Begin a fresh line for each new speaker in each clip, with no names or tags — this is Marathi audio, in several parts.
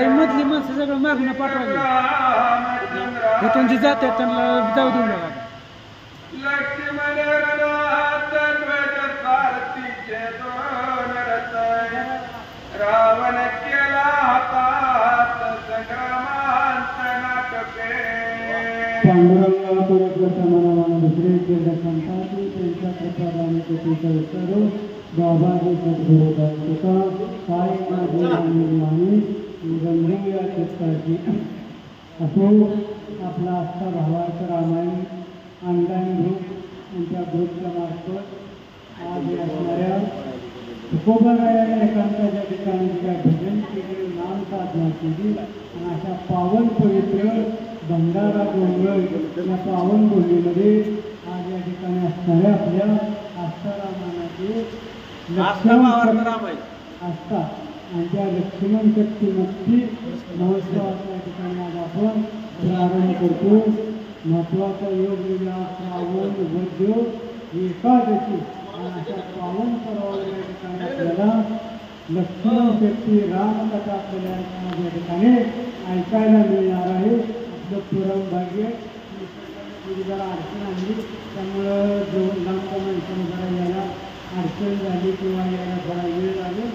मधली माणसं सगळं मागणं पाठवायला इथून जी जातात त्यांना जाऊ देऊ नका. रावण केला हातात संग्रामांत नाटके पांडुरंगा पुरस्कृतमनामान दुसरे कीर्तनकांची त्यांच्या प्रसादाने कृतीचा उत्तर बाबाजी सद्गुरू दासका काय माझी निर्माणी गंभीर चित्ताची असो. आपला आस्था भावार्थ रामायण ऑनलाईन ग्रुप यांच्या ग्रुपच्या मार्फत आज असणाऱ्या तुकोबारायाने एकांताच्या ठिकाणी ज्या भजन केले नाम साधना केली आणि अशा पावन पवित्र भंडारा डोंगर या पावन भूमीमध्ये आज या ठिकाणी असणाऱ्या आपल्या आस्था रामायणाचे आस्था आणि त्या लक्ष्मण शक्ती मुक्ती महोत्सवाच्या ठिकाणी आज आपण प्रारंभ करतो. महत्वाचा योग वेगळा श्रावण वद्य एकादशी अशा पावन पर्वावर या ठिकाणी आपल्याला लक्ष्मण शक्ती रामकथा आपल्याला या ठिकाणी ऐकायला मिळणार आहे. आपलं पुरम भाग्य जरा अडचण आणली त्यामुळं जो लांबच्या माणसानं जरा यायला अडचण झाली किंवा यायला जरा वेळ लागेल,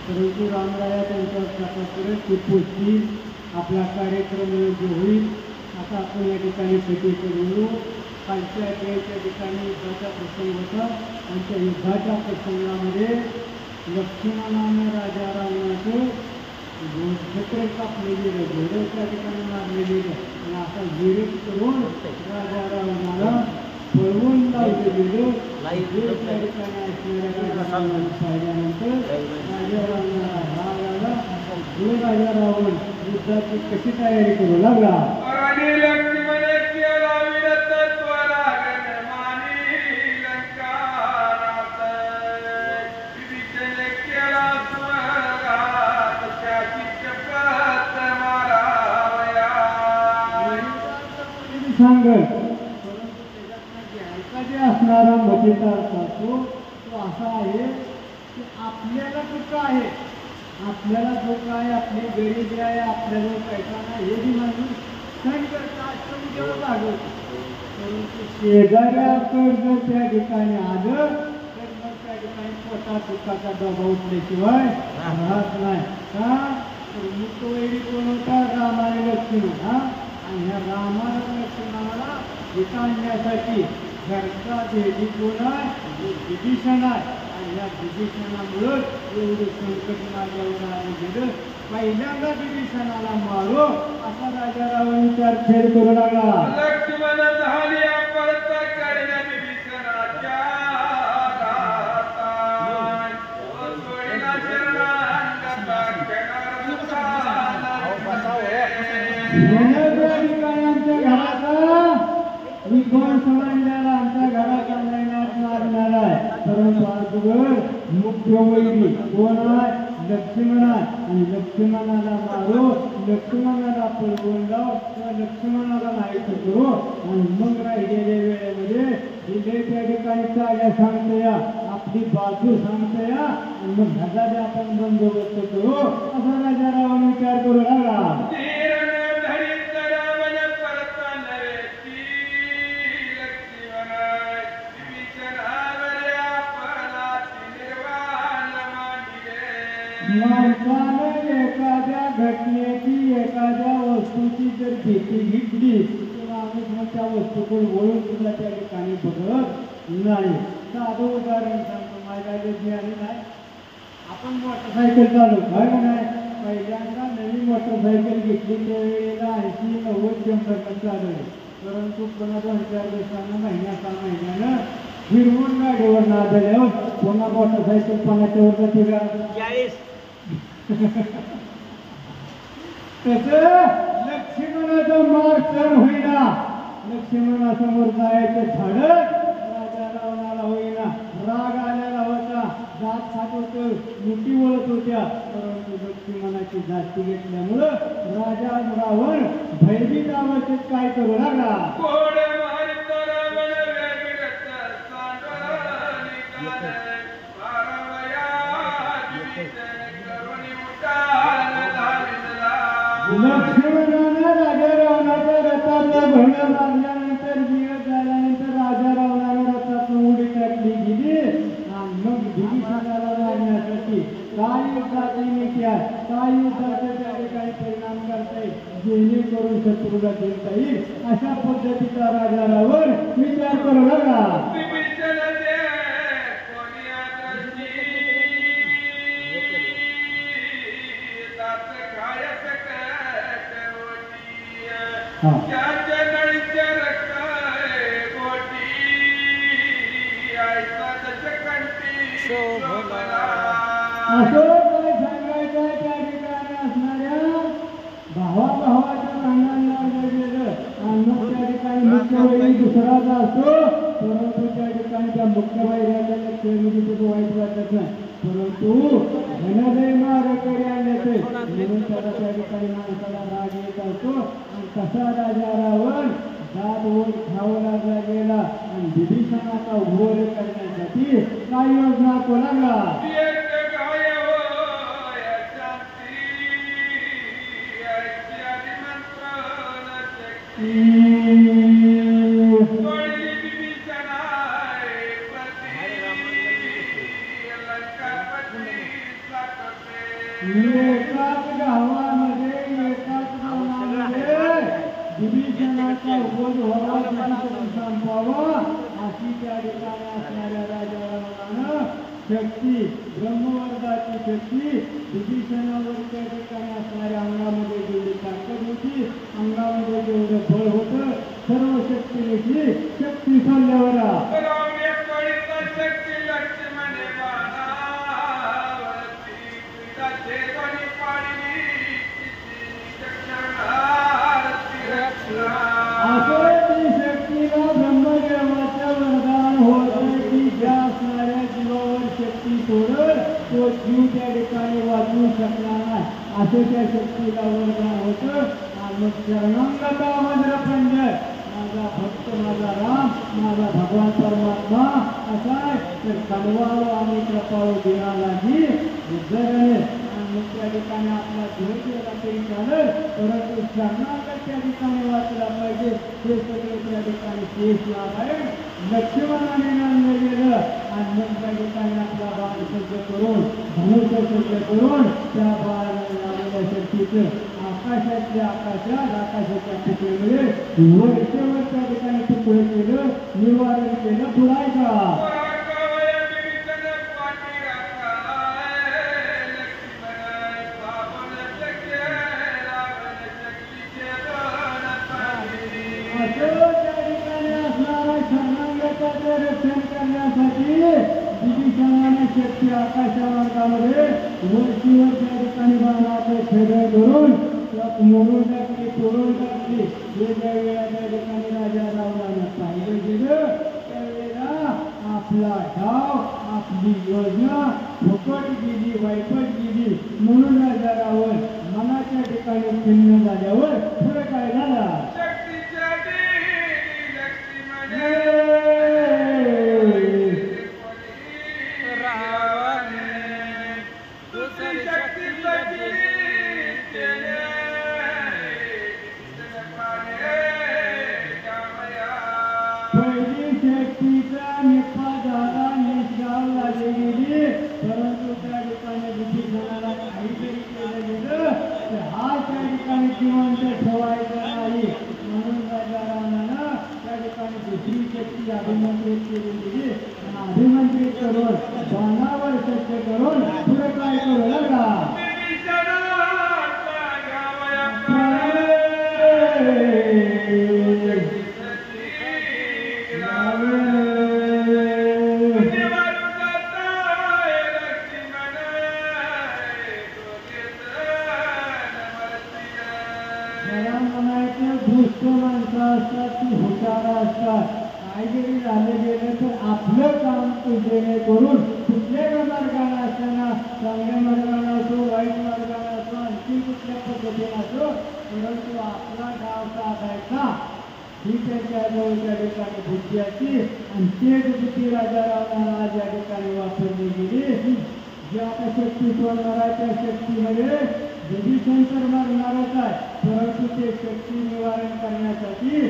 परंतु रामराया त्यांच्या प्रकारे ती पोचली. आपला कार्यक्रम जो होईल आता आपण या ठिकाणी भेटी करू. कालच्या त्या ठिकाणी युद्धाचा प्रसंग होता आणि त्या युद्धाच्या प्रसंगामध्ये लक्ष्मणानं राजा रावणाचं छत्र कापलेली घोडं त्या ठिकाणी मारलेली आणि असा विरोध करून राजा रावणाला पळवून लावलेलं त्या ठिकाणी असणाऱ्या पाहिल्यानंतर राजा रावणाला राग आला. जो राजा रावण युद्धाची कशी तयारी करू लागला. सांगत असणारा मजेदार तो असा आहे की आपल्याला दुःख आहे, आपल्याला दुःख आहे, आपली गरिबी आहे, आपल्याला पैसा नाही, हे जी माणूस सण करतात लागत. परंतु शेजाऱ्याकडं जर त्या ठिकाणी आलं तर मग त्या ठिकाणी पोटा दुःखाचा दबाव उठल्याशिवाय राहत नाही. का तर मुकवैरी कोण होता. राम आणि लक्ष्मण. आणि ह्या रामाला लक्ष्मणाला गीता आणण्यासाठी घरचा देवी कोण आहे. विभीषण आहे. आणि ह्या विभीषणामुळं एवढं संकट माझ्यावर आलं गेलं. पहिल्यांदा विभीषणाला मारो असा राजा रावण विचार फेर करू लागला. लक्ष्मण झाली अपरता करण्या विभीषणाच्या विध्वंस मांडणारा आमच्या घराचा महिन्यात मारणार आहे. परंतु आजवर मुख्य वैरी कोण आहे. लक्ष्मण आहे. आणि लक्ष्मणाला मारो, लक्ष्मणाला पळवून लाव किंवा लक्ष्मणाला माहिती करू आणि मग राहिलेल्या वेळेमध्ये जिथे त्या ठिकाणी चाल्या सांगतो या आपली बाजू सांगतो या आणि मग ढगाने आपण बंदोबस्त करू असा राजा रावण विचार करू लागला. माणसानं एखाद्या घटनेची एखाद्या वस्तूची जर भीती घेतली तर आम्ही त्या वस्तूकडे वळून सुद्धा त्या ठिकाणी बघत नाही. साधं उदाहरण सांगतो. माझ्या ज्ञानी नाही. आपण मोटरसायकल चालवतो आहे नाही. पहिल्यांदा नवीन मोटरसायकल घेतली त्यावेळेला 80-90 किलोमीटर चालवले. परंतु पुन्हा 2-4 दिवसांना महिन्यानं फिरवून गाडीवर ना झाल्यावर पुन्हा मोटरसायकल 50वर जाते का. तसं लक्ष्मणाचा मार्ग सण होईना. लक्ष्मणासमोर जायचं झाडत राजा रावणाला होईना. राग आलेला होता. जात खात होतं, मुठी वळत होत्या. परंतु लक्ष्मणाची रावणाची जास्ती घेतल्यामुळं राजा रावण भयभीत अवस्थेत काय करू लागला. लक्ष्मणानं राजा रावणाच्या रथाला भर मारल्यानंतर दिवस झाल्यानंतर राजा रावणानं रथातून उडी टाकली गेली आणि मग विभीषणाला मारण्यासाठी काय युद्धाची नीती आहे, काय युद्धाचे त्या ठिकाणी परिणाम करता येईल जेणेकरून शत्रूला देता येईल अशा पद्धतीचा राजा रावण विचार करू लागला. असं काय सांगायचं त्या ठिकाणी असणाऱ्या भावाभावाच्या भांडण लागलं गेलं आणि मग त्या ठिकाणी मुख्य वैरी दुसराचा असतो, परंतु त्या ठिकाणी त्या मुख्य वैऱ्याच्या लक्षात वाईट वाटत नाही, परंतु धनदय मारेकरी आणण्याचे म्हणून त्याला त्या ठिकाणी माणसाला राग येत असतो. आणि कसा राजा रावण दात वर खावला गेला आणि विभीषणाचा वध करण्यासाठी काय योजना तो लागला. एकाच गावामध्ये एकाच गावामध्ये विभीषणाचा वध व्हावा संपावा अशी त्या ठिकाणी असणाऱ्या राजा रावणानं शक्ती ब्रह्मवर्गाची शक्ती विभीषणावर त्या ठिकाणी असणाऱ्या अंगामध्ये जेवढी ताकद होती, अंगामध्ये जेवढं बळ होतं, सर्व शक्तीची शक्ती सोडल्यावर शक्तीला ब्रह्मदेवाच्या वरदान होतं की ज्या असणाऱ्या जीवावर शक्ती सोडत तो जीव त्या ठिकाणी वाचू शकणार नाही, असं त्या शक्तीला वरदान होतं. आणि मग शरणांगता वज्रपंजर माझा भक्त माझा राम माझा भगवान परमात्मा असा आहे तर कलवाळू आणि कृपाळू देवालाही उद्धरणे मग त्या ठिकाणी आपला देह केला तरी चालेल, परंतु शरणागत त्या ठिकाणी वाचला पाहिजे. हे सगळे त्या ठिकाणी शेष लाभ आहे. लक्ष्मणाने आणलं गेलं आणि मग त्या ठिकाणी आपला बाण सज्ज करून धनुष्य सज्ज करून त्या बाळाला लावलेल्या शक्तीचं आकाशातल्या आकाशाच्या तुकडीमुळे वर्षभर त्या ठिकाणी तुकडे केलं, निवारण केलं, पुरायचा. रक्षण करण्यासाठी विभीषणाने शक्ती आकाशमार्गामध्ये वरतीवर त्या ठिकाणी बाणाचं छेदन करून मोडून टाकली, तोडून टाकली. हे ज्या वेळा त्या ठिकाणी राजा रावणानं पाहिलं गेलं त्यावेळेला आपला डाव आपली योजना फुकट गेली, वाईपट गेली. म्हणून राजा रावण मनाच्या ठिकाणी खिन्न झाल्यावर पुढे काय झाला. पहिली शक्तीचा निप्पा झाला, निष्काळ झाली गेली, परंतु त्या ठिकाणी विभीषणाला काहीतरी केलं गेलं तर हा त्या ठिकाणी जिवंत ठेवायचा नाही. म्हणून राजा रावणानं त्या ठिकाणी दुसरी शक्ती अभिमंत्रित केली गेली आणि अभिमंत्रित करून बाणावर सज्ज करून पुढे काय करू लागला. दुष्ट माणसं असतात ती हुशार असतात. काय जरी झालं गेलं तर आपलं काम जेणेकरून कुठल्याही मार्गाने असताना चांगल्या मार्गाने असो वाईट मार्गाने असो कुठल्या पद्धतीने असो, परंतु आपला गाव साधायचा ही त्याच्या जवळच्या ठिकाणी बुद्धी असती आणि तेच बुद्धी राजारावांना आज या ठिकाणी वापरली गेली. जे आता शक्ती सोडणारा त्या शक्तीमध्ये विभीषण तर मारणारच आहे, परंतु ते शक्ती निवारण करण्यासाठी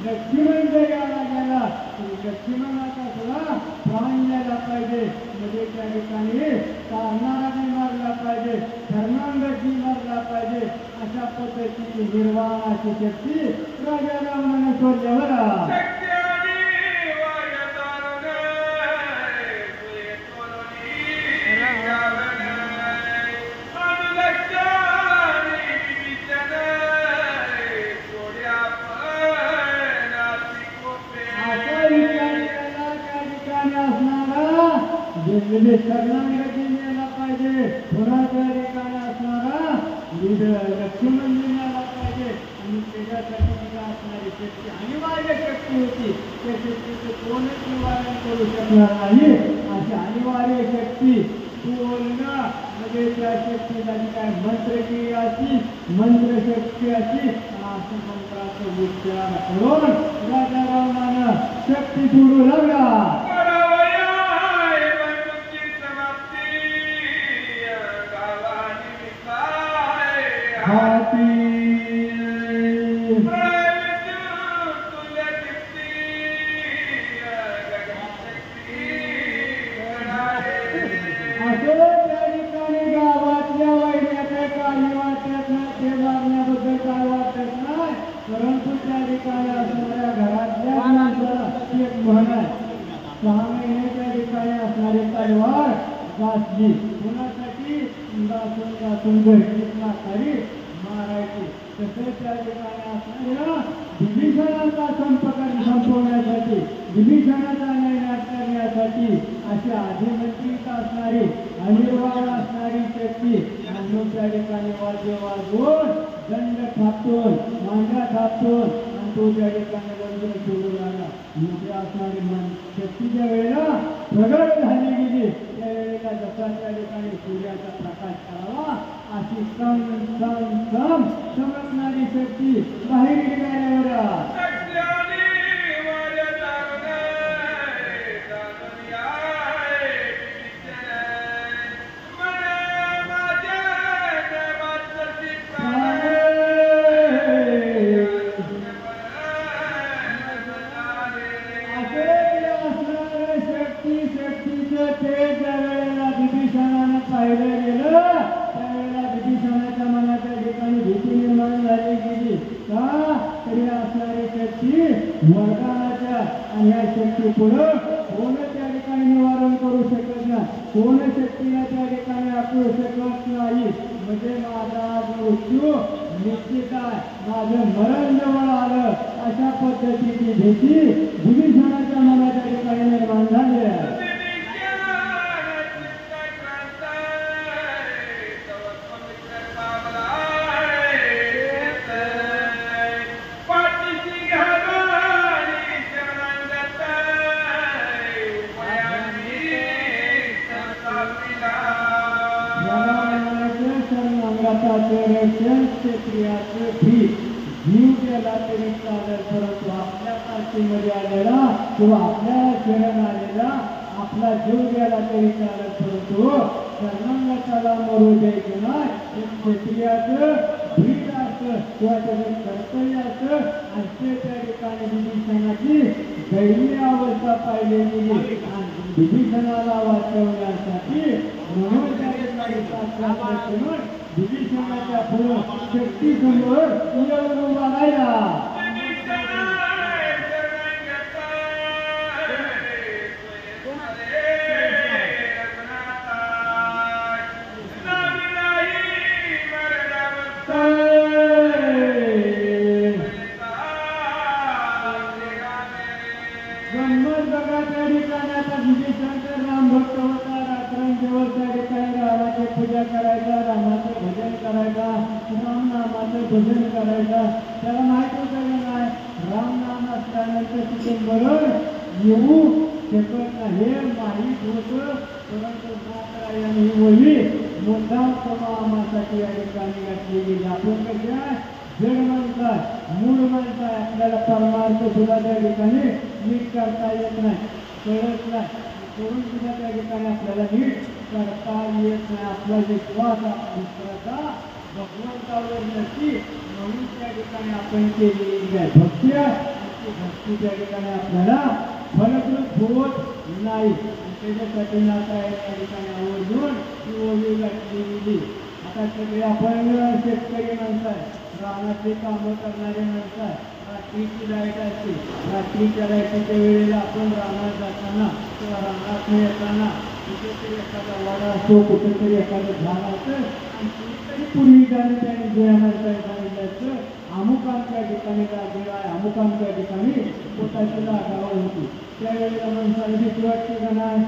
लक्ष्मण जरी आला गेला तरी लक्ष्मणाचा सुद्धा प्राण द्यायला पाहिजे. म्हणजे त्या ठिकाणी तारणाराने मारला पाहिजे, धर्मांगजी मारला पाहिजे. अशा पद्धतीची निर्वाण अशी शक्ती राजा रामाने सोडल्यावर शरणागती मिळाला पाहिजे, पुराच्या ठिकाणी असणारा लक्ष्मण मिळाला पाहिजे. आणि त्याच्यासाठी तिला असणारी शक्ती अनिवार्य शक्ती होती, त्या शक्तीचं कोणच निवारण करू शकणार नाही. अशी अनिवार्य शक्ती बोलणं म्हणजे त्या शक्तीला काय मंत्रक्रिया अशी मंत्रशक्ती अशी असं मंत्राचा उच्चार करून राजा रावणानं शक्ती सोडू लागला. परंतु त्या ठिकाणी असणाऱ्या घरातल्या माणसाला एक म्हण आहे, 6 महिन्याच्या ठिकाणी असणारी तलवार घासली कोणासाठी, घासून घरचीतला खरी मारायची. तसेच त्या ठिकाणी असणाऱ्या विभीषणाचा संपवण्यासाठी, विभीषणाचा नैनाट करण्यासाठी अशी आधिमंत्रित असणारी अनिर्वाण असणारी शक्ती म्हणून त्या ठिकाणी वाद्य वाजवून दंड थापतून मांडा थापतून आणि तो त्या ठिकाणी लढून सोडू लागला. म्हणजे असणारी मन शक्तीच्या वेळेला प्रगट झाली गेली त्यावेळेला जसा त्या ठिकाणी सूर्याचा प्रकाश करावा अशी सम चमकणारी शक्ती बाहेर निघाल्यावर पाहिलं गेलं त्यावेळेला विभीषणाच्या मनाच्या ठिकाणी भीती निर्माण झाली गेली का तरी असणारी शक्ती वरदानाच्या आणि या शक्ती पुढं कोण त्या ठिकाणी निवारण करू शकत नाही, कोण शक्तीला त्या ठिकाणी आपू शकत नाही. म्हणजे माझा मृत्यू निश्चित आहे, माझं मरण जवळ आलं अशा पद्धतीची भीती विभीषणाच्या मनाच्या ठिकाणी निर्माण झाली आहे. जीव गेला तरी चालेल, परंतु आपल्या पार्टीमध्ये आलेला किंवा आपल्या शरण आलेला आपला जीव गेला तरी चालेल, परंतु शरणागताला मरू द्यायचं नाही. एक क्षत्रियाचं भीत असतं किंवा त्याचं कर्तव्य असतं आणि ते त्या ठिकाणी विभीषणाची दैनीय अवस्था पाहिली गेली आणि विभीषणाला वाचवण्यासाठी म्हणून त्या ठिकाणी विभीषणाच्या पुढं शक्ती समोर येऊन उभा राहिला. गंमत बघा त्या ठिकाणी आता विभीषण राम भक्त होता, रात्रंदिवस त्या ठिकाणी रामाची पूजा करायचा, रामाचं भजन करायचा, रामनामाचं भजन करायचा. त्याला माहित होतं की नाही रामनाम असल्यानंतर तिथे मरण येऊ शकत नाही, हे माहीत होतं. परंतु नाथरायाने ही वही मुद्दाम समामासाठी या ठिकाणी घातली गेली. आपण कसे आहे जड माणसं आहे, मूळ माणसं आहे, आपल्याला परमार्थ सुद्धा त्या ठिकाणी नीट करता येत नाही, कळत नाही, करून सुद्धा त्या ठिकाणी आपल्याला नीट करता येत नाही. आपला विश्वास विश्वासा भगवंतावर नसती म्हणून त्या ठिकाणी आपण केलेली आहे भक्ती आहे. भक्ती त्या ठिकाणी आपल्याला फलप्रद होत नाही. त्याच्यासाठी नाता आहे त्या ठिकाणी आवर्जून ती ओळी घातली गेली. आता सगळे आपण शेतकरी माणसं आहे, रानातली कामं करणारे माणसं आहे. रात्रीची लाईट असते, रात्रीच्या लाईटीच्या वेळेला आपण रानात जाताना किंवा रानात येताना कुठेतरी एखादा वाडा असतो, कुठेतरी एखादं झाड असतं आणि कुठेतरी पूर्वी त्याने जुया माणसाने सांगितलं असतं अमुक आमच्या ठिकाणी लागलेला आहे, अमुक आमच्या ठिकाणी पोटाची लागावं होती. त्यावेळेला माणसाला भीती वाटते का नाही,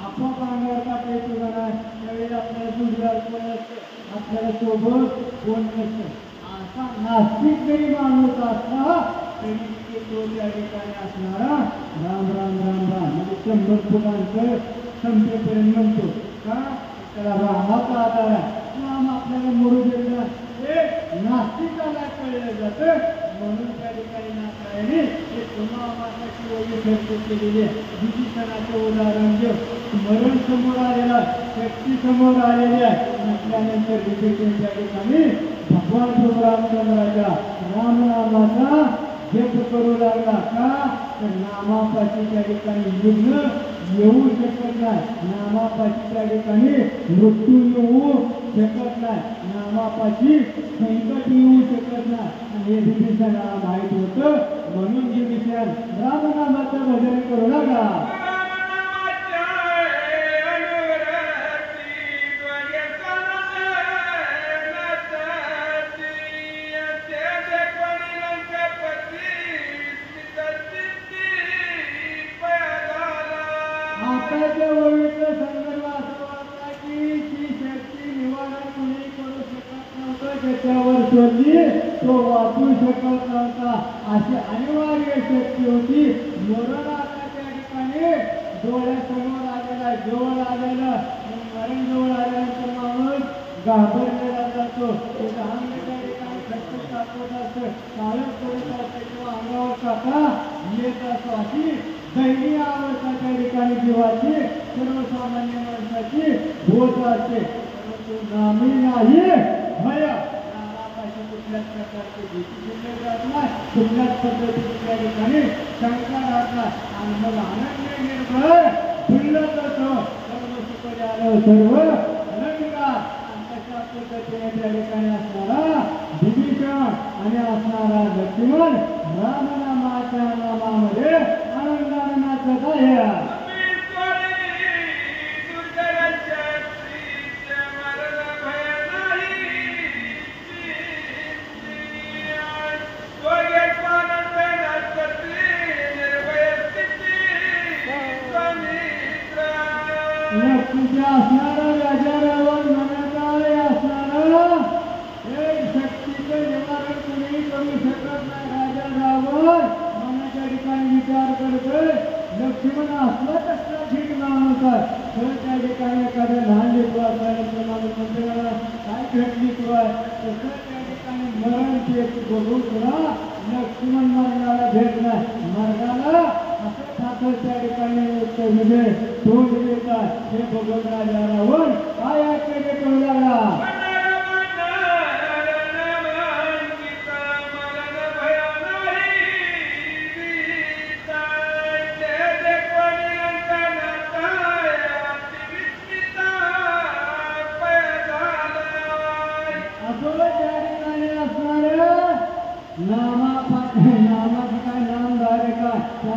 आपोआप अंगावर टाकायचं का नाही, त्यावेळेला आपल्याला जोडीदार कोण नसतं, आपल्याला सोबत कोण नसतं. असा नास्तिक जरी माणूस असला तरी तो त्या ठिकाणी असणारा राम राम राम राम म्हणजे 100 फुटांचं संपेपर्यंत म्हणतो का त्याला रामाचा आधार आहे. राम आपल्याला मरू देत नाही हे नास्तिकाला कळलं जातं. म्हणून त्या ठिकाणी नाथरायाने हे समामासाठी वगैरे खर्च केलेले विभीषणाचं उदाहरण घेऊ. मरण समोर आलेला शक्ती समोर आलेली आहे म्हटल्यानंतर विभीषण त्या ठिकाणी भगवान रामचंद्राच्या रामनामाचा जप करू लागला का तर नामापाशी त्या ठिकाणी युद्ध येऊ शकत नाही, नामापाशी त्या ठिकाणी मृत्यू येऊ शकत नाही, नामापाशी संकट येऊ शकत नाही. आणि हे विभीषणाला माहीत होतं म्हणून विभीषण रामनामाचं भजन करू लागला. आताच्या ओळीचा संदर्भ असा होता की ती शक्ती निवारण कुणी करू शकत नव्हतं, ज्याच्यावर शोधली तो वाचू शकत नव्हता, अशी अनिवार्य शक्ती होती. मरण आता त्या ठिकाणी डोळ्यासमोर आलेला जवळ आलेलं. मरण जवळ आल्यानंतर माणूस घाबरलेला जातो, त्याचा अंग त्या ठिकाणी खटखट टाकत असतं, काळच पडत असतं किंवा अंगावर काटा येत असतो. अशी दैनीय अवस्था त्या ठिकाणी जीवाची सर्वसामान्य माणसाची होत असते. परंतु नामी नाही भय, नामापाशी कुठल्याच प्रकारची भीती शिल्लक राहत नाही, कुठल्याच पद्धतीची त्या ठिकाणी शंका राहत नाही. आणि मग अनन्य निर्भय खुल्लत असो सर्व सुख झालं सर्व अलंकार. तशा पद्धतीने त्या ठिकाणी असणारा विभीषण आणि असणारा लक्ष्मण रामनामाच्या नामामध्ये आनंदाने नाचत आहे. तुझ्या असणारा राजा रावण मनाचा असणारा एक शक्तीचं निवारण कुणी करू शकत नाही. राजा रावण मनाच्या ठिकाणी विचार करतोय लक्ष्मण असला कसला ठीक माणूस आहे, तर त्या ठिकाणी एखाद्या लहान लेकरू असल्यानंतर माणूस म्हणते मला काय भेटली तू आहे, तसं त्या ठिकाणी मरण ते बघून तुला लक्ष्मण मरणाला भेट नाही. मरणाला असं ठाकर त्या ठिकाणी विजय तोंड देतात हे बघून राजा रावण काय ऐकायचे करू लागला.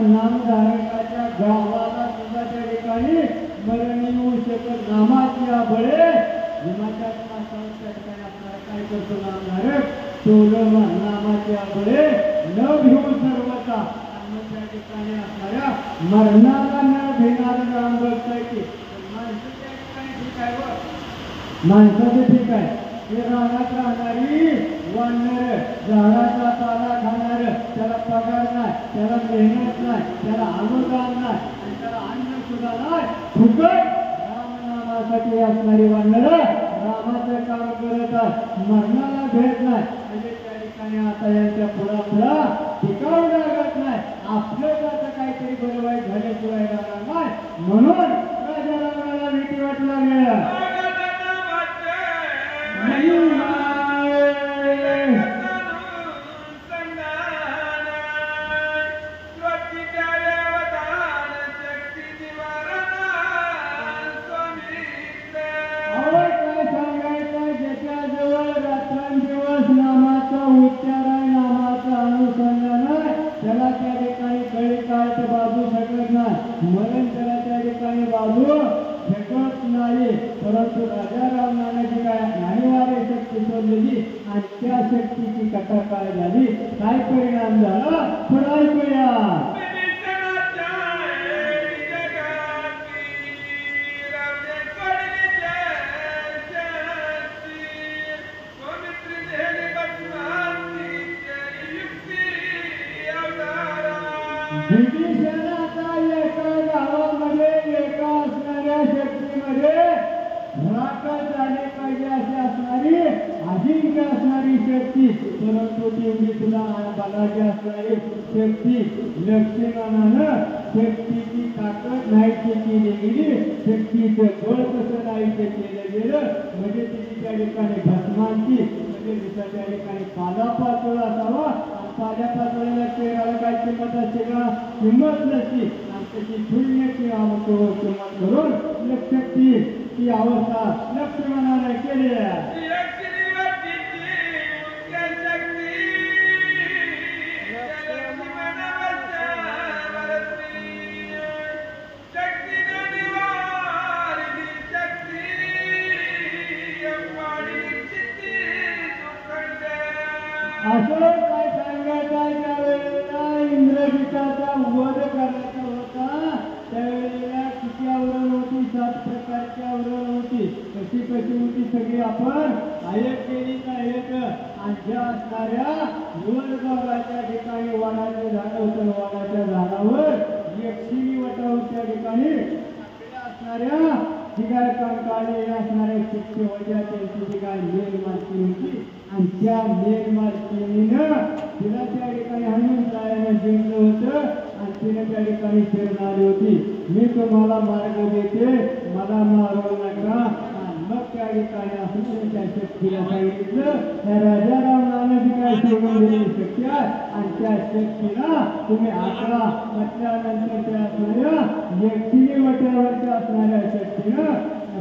नामधारकाच्या गावाला सुद्धा त्या ठिकाणी मरण येऊ शकत. नामाच्या बळे हिमाच्या त्या ठिकाणी आपल्याला काय करतो नामधारक टोलं नामाच्या बळे न घेऊन सर्वता त्या ठिकाणी असणाऱ्या मरणाला न घेणारं नाम बघता येते. माणसं त्या ठिकाणी ठीक आहे व माणसाचं ठीक आहे, हे रानात राहणारी वाढणार झाडाचा पाला खाणार त्याला पगार नाही, त्याला मेहनत नाही, त्याला अनुदान नाही आणि त्याला अन्न सुद्धा नाही, फुकट रामनामासाठी असणारी वाढणार रामाचं काम करत आहे, मरणाला भेट नाही म्हणजे त्या ठिकाणी आता यांच्या पुढा टिकावं लागत नाही. आपलं आता काहीतरी बरं वाईट झाल्याशिवाय राहणार नाही. म्हणून राजा रावणाला भीती वाटू लागल्या. त्याला त्या ठिकाणी कळी काय तर बाजू शकत नाही, मरण त्याला त्या ठिकाणी बाजू शकत नाही. परंतु राजा रावणाने जी काय नाहीवारे शक्ती सोडलेली आणि त्या शक्तीची कथा काय झाली, काय परिणाम झाला पुढे ऐकूया. विभीषणाचा एका गावामध्ये एका असणाऱ्या शक्तीमध्ये राखत झाली पाहिजे अशी असणारी अजिंक्य असणारी शक्ती, परंतु ती तुला बलाची असणारी शक्ती लक्ष्मणानं शक्तीची ताकद नाहीशी केली गेली, शक्तीचं बळ कसं नाहीसे केलं गेलं म्हणजे तिची त्या ठिकाणी भस्मांची म्हणजे त्या ठिकाणी पालापाचोळा असावा. पाल्या पाचोळ्याला केळाला काय किंमत असते का? किंमत नसती. आणि त्याची शून्य किंमत करून शक्ती ती अवस्था लक्ष्मणाने केली आहे. असं काय सांगायचं आहे त्यावेळेला इंद्रजिताचा वध करायचा होता. त्यावेळेला किती आवरण होती? 7 प्रकारची आवरण होती. कशी होती सगळी आपण आयत केली का एक आणि ज्या असणाऱ्या वडगावाच्या ठिकाणी वडाचे झाड होतं, वडाच्या झाडावर यक्षिणी वटावर त्या ठिकाणी असणाऱ्या जी काय कंकाळे असणाऱ्या शिक्षे होत्या त्यांची जी काय मेलमालकी होती आणि त्या मेलमालकीनं तिला त्या ठिकाणी हनुमंतरायानं जिंकलं होतं आणि तिने त्या ठिकाणी शरण आली होती. मी तुम्हाला मार्ग देते, मला मारू नका. मग त्या ठिकाणी असं त्या शक्तीला सांगितलं त्या राजा रावणाने जी काय सोडून दिलेली शक्ती आहे आणि त्या शक्तीला तुम्ही आकडा म्हटल्यानंतर त्या असणाऱ्या यक्षिणी वट्यावरच्या असणाऱ्या शक्तीनं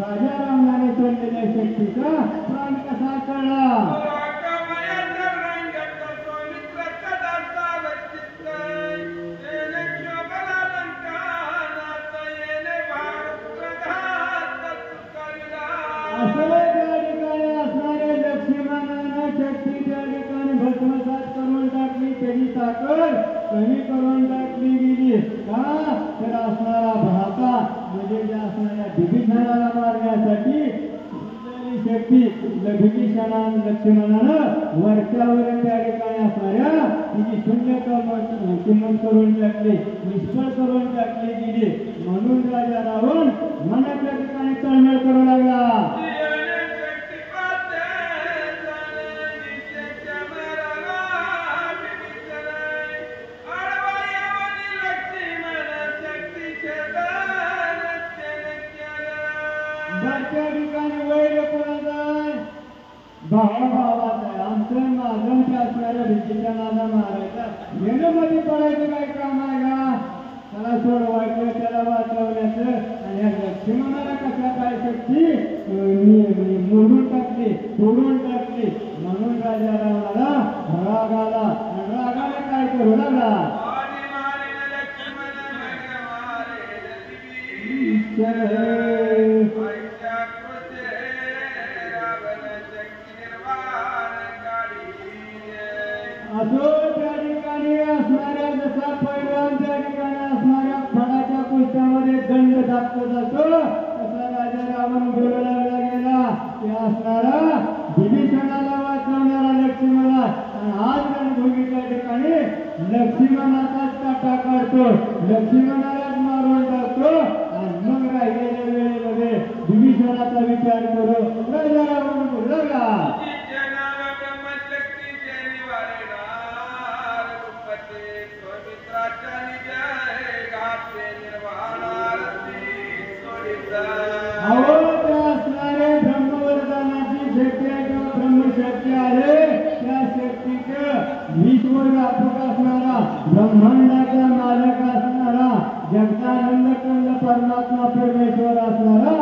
राजा रावणाने सोडलेल्या शक्तीचा प्राण कसा कळला. कमी करून टाकली गेली का तर असणारा भ्राता म्हणजे ज्या असणाऱ्या विभीषणाला मारण्यासाठी शक्ती विभीषणानं लक्ष्मणानं वरच्यावर त्या ठिकाणी असणाऱ्या तिची शून्य किंमत करून टाकली, निष्फळ करून टाकली गेली. म्हणून राजा रावण मनाच्या ठिकाणी तळमळ करू लागला. त्या ठिकाणी वैर कोणाचा आहे? भावाभावाचा आहे. आमचं माझं त्या असणाऱ्या विभीषणाला मारायचा घेणं मध्ये पडायचं काय काम आहे का? त्याला सोडवायचं, त्याला वाचवण्याचं. आणि या लक्ष्मणाला कशा काय शक्ती मोडून टाकली, तोडून टाकली. म्हणून राजा रावणाला राग आला आणि रागाने काय करू लागला. असो त्या ठिकाणी असणाऱ्या जसा पैलवान त्या ठिकाणी असणाऱ्या फळाच्या कुस्त्यामध्ये दंड दाखवत असतो तसा राजा रावण बोलू लागला गेला की असणारा विभीषणाला वाचवणारा लक्ष्मणा आणि आज रणभूमीच्या ठिकाणी लक्ष्मणाचाच काटा काढतो, लक्ष्मणालाच मारून टाकतो आणि मग राहिलेल्या वेळेमध्ये विभीषणाचा विचार करू राजा शक्ती आहे त्या शक्तीचं विश्वव्यापक असणारा ब्रह्मांडाचा मालक असणारा जगदानंद कंद परमात्मा परमेश्वर असणारा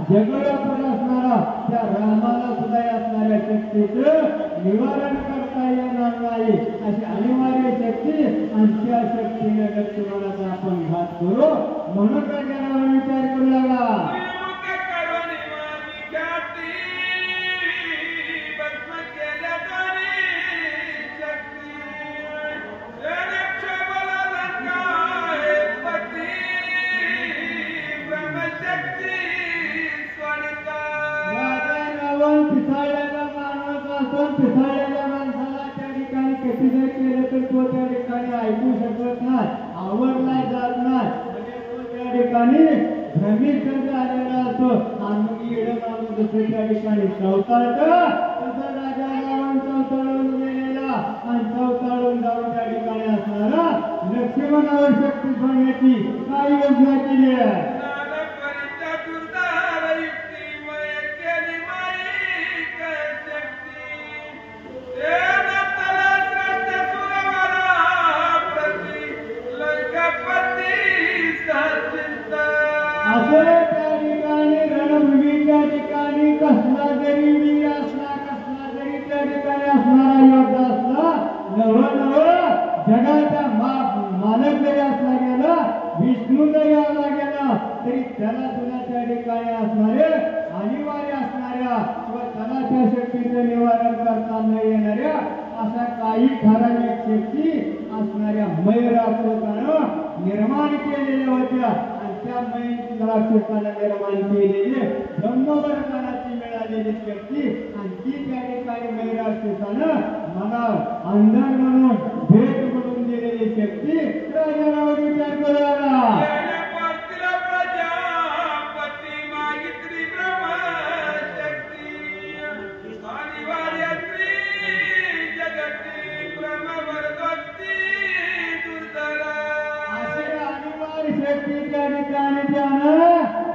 जगव्यापक असणारा त्या रामाला सुद्धा असणाऱ्या शक्तीचं निवारण करता येणार नाही अशी अनिवार्य शक्ती आणि त्या शक्तीने लक्ष्मणाचा आपण घात करू म्हणून राजाला विचार करू लागा पिसाळलेल्या माणसाला त्या ठिकाणी कधी जर केलं तर तो त्या ठिकाणी ऐकू शकत नाही आवडला जात नाही म्हणजे तो त्या ठिकाणी भ्रमित झालेला असतो आणि येडं माणूस दुसऱ्या त्या ठिकाणी चवताळतं तसं राजा रावण चवताळून गेलेला आणि चवताळून जाऊन त्या ठिकाणी असणारा लक्ष्मणावर शक्ती सोडण्याची काय योजना केली आहे कसला जरी वीर असला कसला जरी त्या ठिकाणी असणारा योद्धा असला नव जगाचा मालक जरी असला गेला विष्णू जरी आला गेला तरी त्याला सुद्धा त्या ठिकाणी असणारे अनिवार्य असणाऱ्या किंवा त्याला त्या शक्तीचं निवारण करता न येणाऱ्या अशा काही ठराविक शक्ती असणाऱ्या मयराक्षसानं निर्माण केलेल्या होत्या आणि त्या मयराक्षसानं निर्माण केलेले ब्रह्मवरदानाची मिळालेली शक्ती आणि ती त्या ठिकाणी मयराक्षसानं मला अंधन म्हणून भेट म्हणून दिलेली शक्ती राजारावर विचार करायला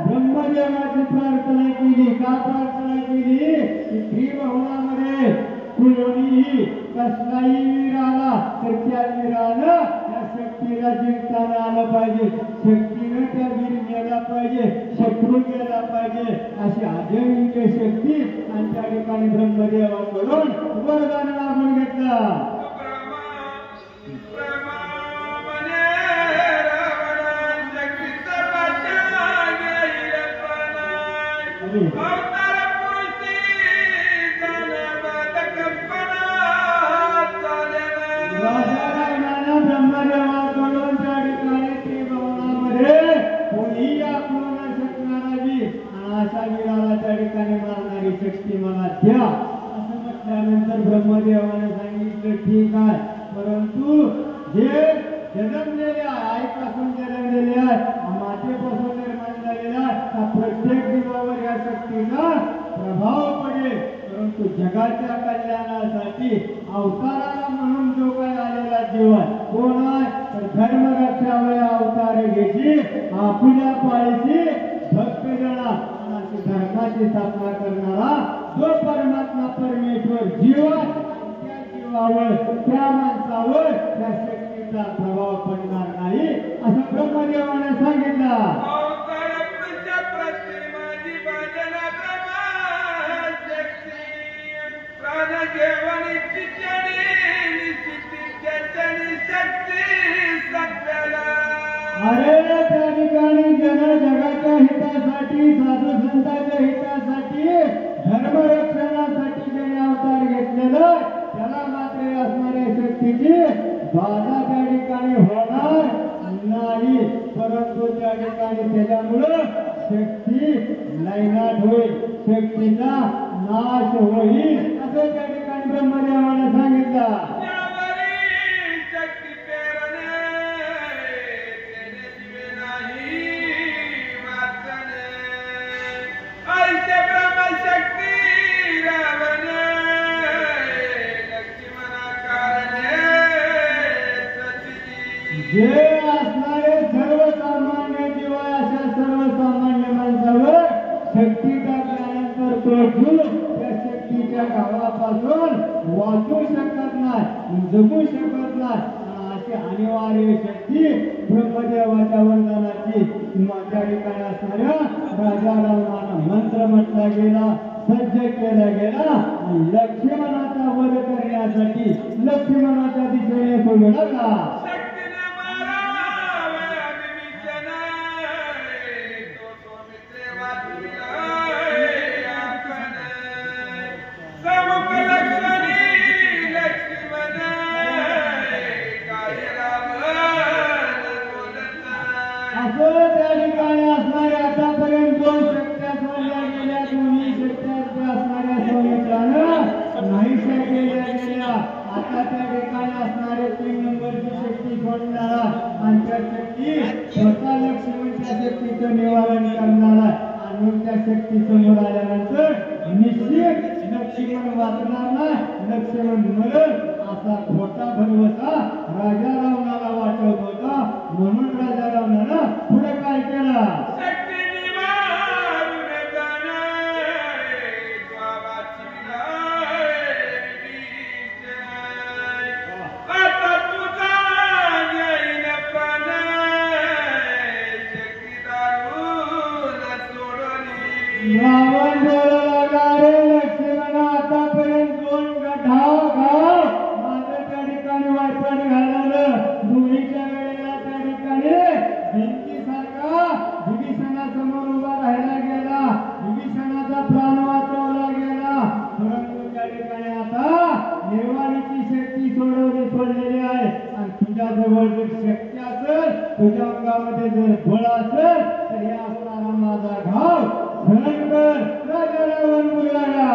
ब्रह्मदेवाची प्रार्थना केली का प्रार्थना केली की त्रिभुवनामध्ये कोणीही कसलाही वीर आला तर त्या वीरानं त्या शक्तीला जिंकताना आलं पाहिजे शक्तीनं त्या वीर गेला पाहिजे शत्रू गेला पाहिजे अशी अजन्य शक्ती आणि त्या ठिकाणी ब्रह्मदेवाकडून वरदान मागून घेतला ब्रह्मदेवाकडून त्या ठिकाणी त्रिभुवनामध्ये कोणीही आक्रमण शकणारा वीर आणि अशा वीराला त्या ठिकाणी मारणारी शक्ती मला द्या असं म्हटल्यानंतर ब्रह्मदेवाने सांगितलं ठीक आहे परंतु जे जन्मलेले आहे आईपासून जन्मलेले आहे मातेपासून निर्माण झालेला आहे प्रत्येक जीवावर या शक्तीचा प्रभाव पडेल परंतु जगाच्या कल्याणासाठी अवताराला म्हणून जो काय आलेला जीव आहे कोण आहे तर धर्मरक्षावय अवतार घ्यायची आपल्या पाळीची भक्तजना अशी धर्माची स्थापना करणारा जो परमात्मा परमेश्वर जीव आहे त्या जीवावर त्या माणसावर त्या शक्तीचा प्रभाव पडणार नाही असं ब्रह्मदेवाने सांगितलं अरे त्या ठिकाणी जगाच्या हितासाठी साधू संतांच्या हितासाठी धर्मरक्षणासाठी ज्याने अवतार घेतलेलं त्याला मात्र असणाऱ्या शक्तीची बाधा त्या ठिकाणी होणार नाही परंतु त्या ठिकाणी त्याच्यामुळं शक्ती नायनाट होईल शक्तीचा नाश होईल असं त्या ठिकाणी ब्रह्मदेवाने सांगितलं जे असणारे सर्वसामान्य जीव अशा सर्वसामान्य माणसावर शक्ती टाकल्यानंतर तो जीव त्या शक्तीच्या गावापासून वाचू शकत नाही, जगू शकत नाही. अशी अनिवार्य शक्ती ब्रह्मदेवाच्या वरदानाची त्या ठिकाणी असणाऱ्या राजा रावणाला मंत्र म्हटला गेला, सज्ज केला गेला. लक्ष्मणाचा वध करण्यासाठी लक्ष्मणाच्या दिशेने सोडला का आता त्या ठिकाणी असणारे 3 नंबरची शक्ती सोडणारा आणि त्या शक्ती स्वतः लक्ष्मणच्या शक्तीचं निवारण करणारा आणि त्या शक्ती समोर आल्यानंतर निश्चित लक्ष्मण वाचणार नाही, लक्ष्मण मरण असा खोटा भरवसा राजा रावणाला वाटत होता. म्हणून राजा रावणाला पुढे काय केलं, रावण बोलायला रे लक्ष्मण, आतापर्यंत 2 गाव माझं त्या ठिकाणी वाटण घालवलं. दोन्हीच्या वेळेला त्या ठिकाणी भिंतीसारखा विभीषणासमोर उभा राहिला गेला, विभीषणाचा प्राण वाचवला गेला. परंतु त्या ठिकाणी आता निर्वाणीची शक्ती सोडलेली आहे. आणि तुझ्याजवळ जर शक्ती असेल, तुझ्या अंगामध्ये जर बळ असेल, तर या असणारा माझा घाव भयंकर राजा रावण बोलायला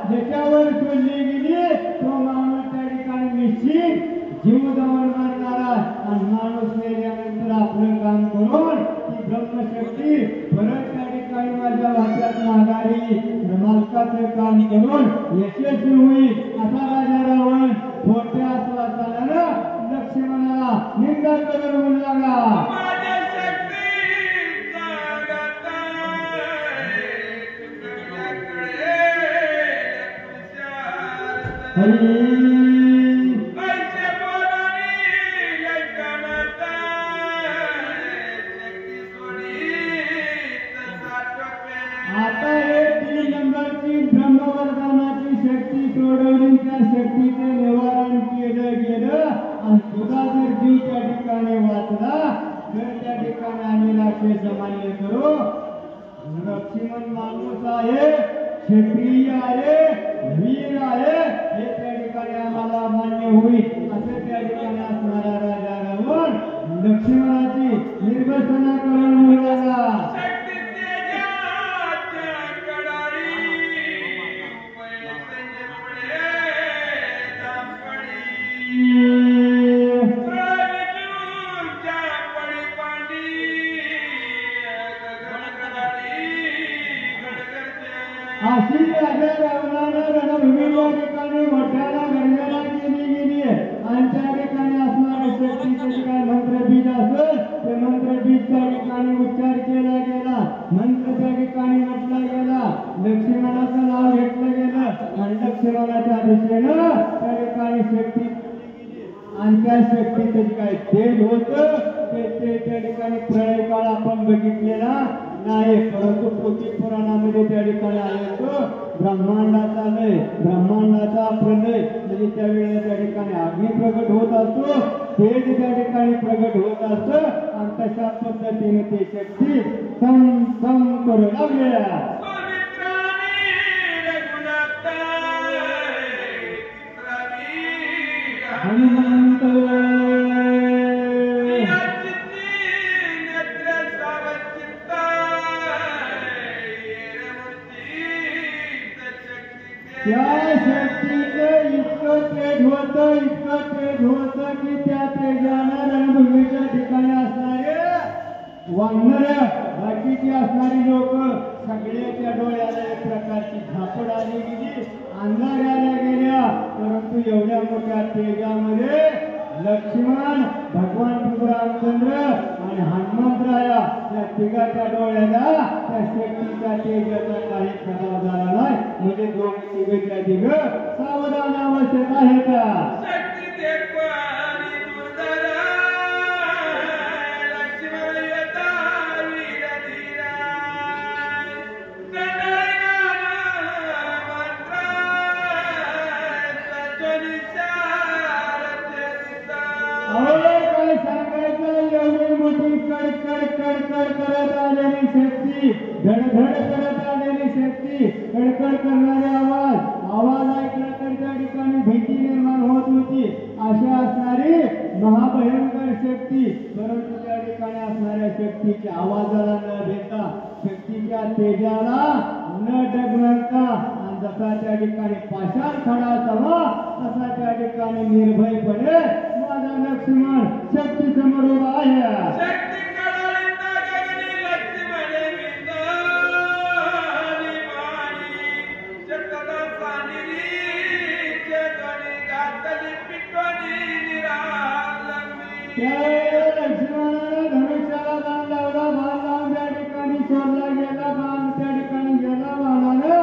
ज्याच्यावर सोडली गेली तो माणूस त्या ठिकाणी निश्चित जीव जवळ मारणारा. आणि माणूस मेल्यानंतर आपलं काम करून ती ब्रह्मशक्ती परत त्या ठिकाणी माझ्या वाट्यात माघारी मालकाचं काम करून यशस्वी होईल असा राजा रावण खोट्या आश्वासनानं लक्ष्मणाला निंदा करून म्हणू लागला. आता हे 3 नंबरची ब्रह्मवरदानाची शक्ती सोडवली, त्या शक्तीचे निवारण केलं गेलं. आणि तुझा जर जीव त्या ठिकाणी वाचला तर त्या ठिकाणी आम्ही राक्षस मान्य करू. लक्ष्मण माणूस आहे, क्षत्रिय आहे, वीर आहे, हे त्या ठिकाणी आम्हाला मान्य होईल असं त्या ठिकाणी असणारा राजा रावण लक्ष्मणाची निर्वसना करून मुलाला अशी राजा रावणानं रणभूमीच्या ठिकाणी मोठ्याला गर्जना केली गेली. आणि त्या ठिकाणी असणारे शक्तीचे काय मंत्रबीज असेल ते मंत्रबीज त्या ठिकाणी उच्चार केला गेला, मंत्र त्या ठिकाणी म्हटला गेला, लक्ष्मणाचं नाव घेतलं गेलं आणि लक्ष्मणाच्या दिशेनं त्या ठिकाणी शक्ती आणि त्या शक्तीचं काय तेज होतं ते त्या ठिकाणी प्रळय काळ आपण बघितलेला नाही. परंतु पोथी पुराणामध्ये त्या ठिकाणी आलं ब्रह्मांडाचा लय, ब्रह्मांडाचा प्रलय म्हणजे त्यावेळेला त्या ठिकाणी अग्नी प्रगट होत असतो, तेज त्या ठिकाणी प्रगट होत असतं. आणि तशा पद्धतीने ते शक्ती सम सम करू लागल्या. हनुमंत त्या शक्तीचं इतकं तेज होतं की त्या तेजानं मागणाऱ्या बाकीची असणारी लोक सगळ्याच्या डोळ्याला एक प्रकारची झापड आली गेली, अंधार आल्या गेल्या. परंतु एवढ्या मोठ्या तेजामध्ये लक्ष्मण, भगवान रामचंद्र आणि हनुमंतराया या तिघाच्या डोळ्याला त्या शक्तीच्या तेजाचा काही प्रभाव झाला नाही. म्हणजे दोन तिघाच्या तिघ सावधान आवश्यक आहेत. काय सांगायचं, एवढी मोठी कडकड कडकड करत आलेली शक्ती, धडधड करत आलेली शक्ती, कडकड करणारे आवाज ऐकला तर त्या ठिकाणी भीती निर्माण होत होती. अशी असणारी महाभयंकर शक्ती. परंतु त्या ठिकाणी असणाऱ्या शक्तीच्या आवाजाला न भेटा, शक्तीच्या तेजाला न डगमगता, जसा त्या ठिकाणी पाषाण खडा असावा तसा त्या ठिकाणी निर्भयपणे माझा लक्ष्मण शक्ती समोर उभा आहे. लक्ष्मणाला धनुष्याला बाण लावला, बाण लावून त्या ठिकाणी सोडला गेला, बाण त्या ठिकाणी गेला, बाणाला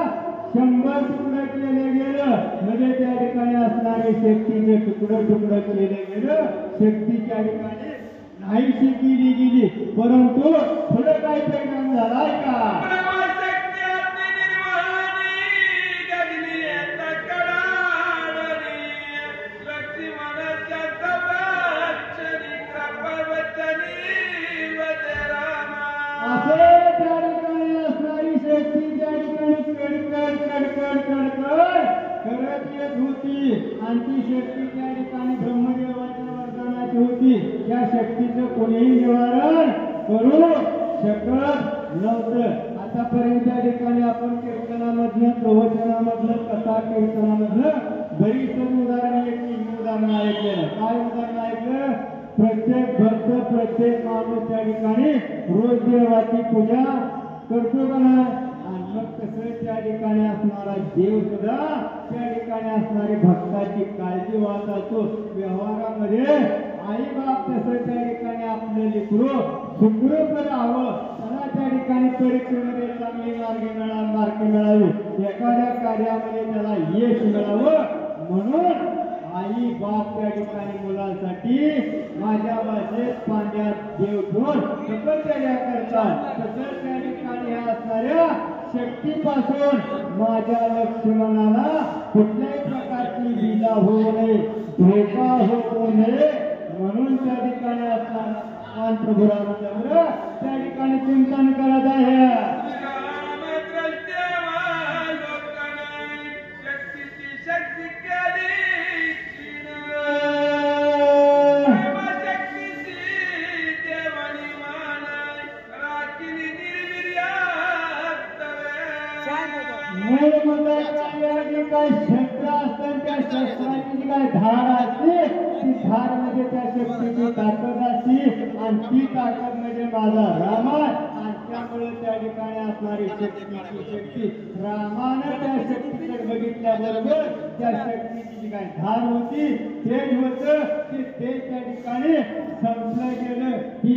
100 तुकडं केले गेलं. म्हणजे त्या ठिकाणी असणारे शक्तीचे तुकडं केले गेलं. शक्ती त्या ठिकाणी नाहीशी केली गेली. परंतु पुढे काय परिणाम झालाय का? त्या ठिकाणी असणारी शक्ती त्या ठिकाणी कडकड करत येत होती. आणि ती शक्ती त्या ठिकाणी ब्रह्मदेवाच्या वरदानाची होती. त्या शक्तीचं कोणीही निवारण करू शकत नव्हतं. आतापर्यंत त्या ठिकाणी आपण कीर्तनामधलं, प्रवचनामधलं, कथा कीर्तनामधलं बरीच उदाहरणं ऐकलं. काय उदाहरण ऐकलं? प्रत्येक भक्त, प्रत्येक माणूस त्या ठिकाणी रोज देवाची पूजा करतो का नाही? आणि मग कसं त्या ठिकाणी असणारा देव सुद्धा त्या ठिकाणी असणारी भक्ताची काळजी वाहत असतो. व्यवहारामध्ये आई बाप तसं त्या ठिकाणी आपलं लेकरू सुखरूप राहावं, त्याला त्या ठिकाणी परीक्षेमध्ये चांगली मार्ग मिळावी, एखाद्या कार्यामध्ये त्याला यश मिळावं म्हणून आई बाप त्या ठिकाणी मुलांसाठी माझ्या भाषेत पाण्यात देव ठेवून तपश्चर्या करतात. तसंच त्या ठिकाणी असणाऱ्या शक्तीपासून माझ्या लक्ष्मणाला कुठल्याही प्रकारची विजा होऊ नये, धोका होऊ नये म्हणून त्या ठिकाणी असणारा प्रभू रामचंद्र त्या ठिकाणी चिंतन करत आहे. काय शस्त्र असतात, त्या शस्त्राची जी काय धार असते ती धार म्हणजे त्या शक्तीची ताकद असते. आणि ती ताकद म्हणजे माझा राम. आणि त्यामुळे त्या ठिकाणी असणारी शक्ती रामानं त्या शक्तीकडे बघितल्याबरोबर त्या शक्तीची जी काय धार होती तेज होतं ते त्या ठिकाणी संपलं गेलं. ही